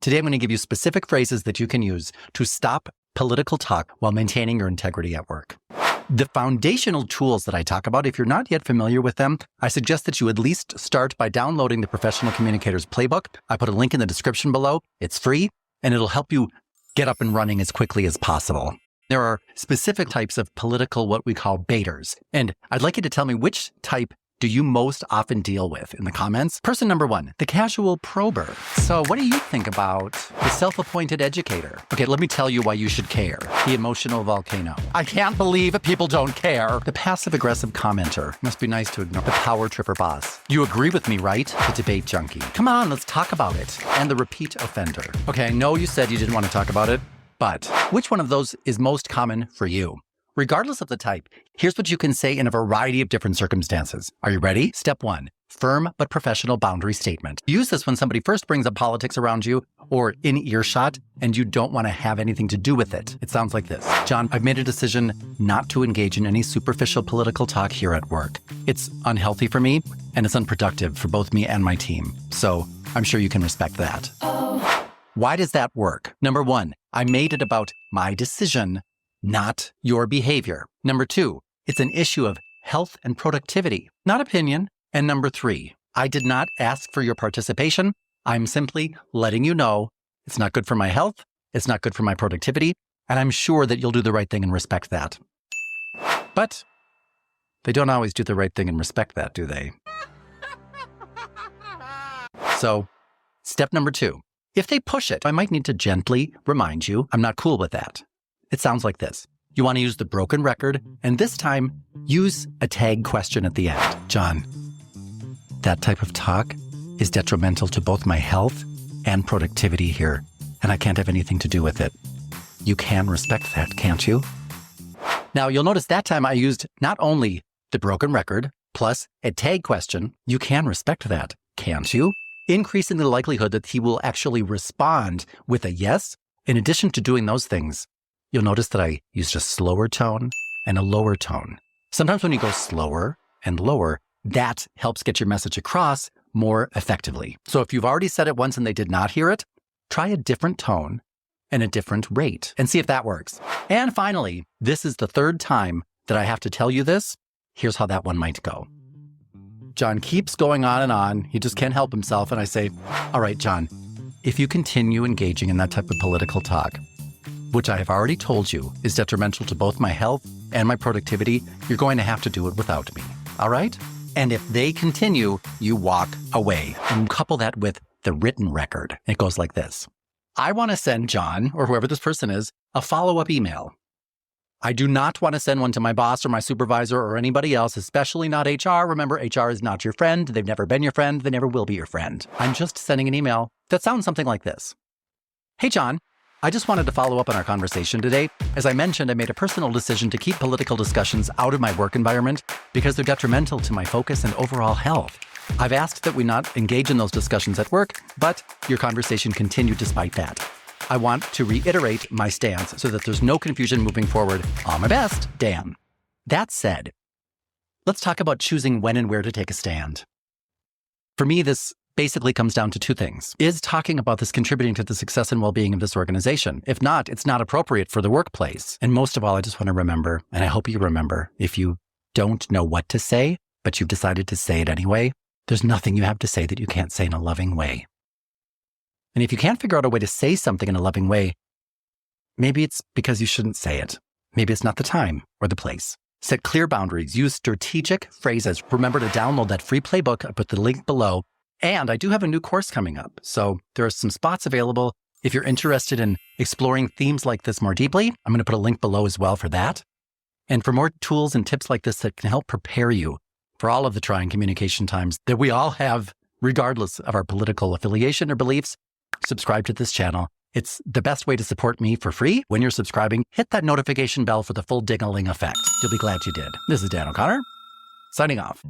Today, I'm going to give you specific phrases that you can use to stop political talk while maintaining your integrity at work. The foundational tools that I talk about, if you're not yet familiar with them, I suggest that you at least start by downloading the Professional Communicators Playbook. I put a link in the description below. It's free, and it'll help you get up and running as quickly as possible. There are specific types of political, what we call baiters. And I'd like you to tell me which type do you most often deal with in the comments? Person number one, the casual prober. So what do you think about the self-appointed educator? Okay, let me tell you why you should care. The emotional volcano. I can't believe people don't care. The passive-aggressive commenter. Must be nice to ignore. The power tripper boss. You agree with me, right? The debate junkie. Come on, let's talk about it. And the repeat offender. Okay, I know you said you didn't want to talk about it, but which one of those is most common for you? Regardless of the type, here's what you can say in a variety of different circumstances. Are you ready? Step one, firm but professional boundary statement. Use this when somebody first brings up politics around you or in earshot and you don't want to have anything to do with it. It sounds like this. John, I've made a decision not to engage in any superficial political talk here at work. It's unhealthy for me and it's unproductive for both me and my team. So I'm sure you can respect that. Why does that work? Number one, I made it about my decision, not your behavior. Number two, it's an issue of health and productivity, not opinion. And number three, I did not ask for your participation. I'm simply letting you know it's not good for my health, it's not good for my productivity, and I'm sure that you'll do the right thing and respect that. But they don't always do the right thing and respect that, do they? So, step number two, if they push it, I might need to gently remind you I'm not cool with that. It sounds like this. You want to use the broken record, and this time, use a tag question at the end. John, that type of talk is detrimental to both my health and productivity here, and I can't have anything to do with it. You can respect that, can't you? Now, you'll notice that time I used not only the broken record, plus a tag question. You can respect that, can't you? Increasing the likelihood that he will actually respond with a yes. In addition to doing those things, you'll notice that I used a slower tone and a lower tone. Sometimes when you go slower and lower, that helps get your message across more effectively. So if you've already said it once and they did not hear it, try a different tone and a different rate and see if that works. And finally, this is the third time that I have to tell you this. Here's how that one might go. John keeps going on and on. He just can't help himself. And I say, all right, John, if you continue engaging in that type of political talk, which I have already told you is detrimental to both my health and my productivity, you're going to have to do it without me, all right? And if they continue, you walk away. And couple that with the written record. It goes like this. I want to send John, or whoever this person is, a follow-up email. I do not want to send one to my boss or my supervisor or anybody else, especially not HR. Remember, HR is not your friend. They've never been your friend. They never will be your friend. I'm just sending an email that sounds something like this. Hey, John. I just wanted to follow up on our conversation today. As I mentioned, I made a personal decision to keep political discussions out of my work environment because they're detrimental to my focus and overall health. I've asked that we not engage in those discussions at work, but your conversation continued despite that. I want to reiterate my stance so that there's no confusion moving forward. All my best, Dan. That said, let's talk about choosing when and where to take a stand. For me, this basically comes down to two things. Is talking about this contributing to the success and well-being of this organization? If not, it's not appropriate for the workplace. And most of all, I just want to remember, and I hope you remember, if you don't know what to say, but you've decided to say it anyway, there's nothing you have to say that you can't say in a loving way. And if you can't figure out a way to say something in a loving way, maybe it's because you shouldn't say it. Maybe it's not the time or the place. Set clear boundaries. Use strategic phrases. Remember to download that free playbook. I put the link below. And I do have a new course coming up, so there are some spots available. If you're interested in exploring themes like this more deeply, I'm going to put a link below as well for that. And for more tools and tips like this that can help prepare you for all of the trying communication times that we all have, regardless of our political affiliation or beliefs, subscribe to this channel. It's the best way to support me for free. When you're subscribing, hit that notification bell for the full ding-a-ling effect. You'll be glad you did. This is Dan O'Connor, signing off.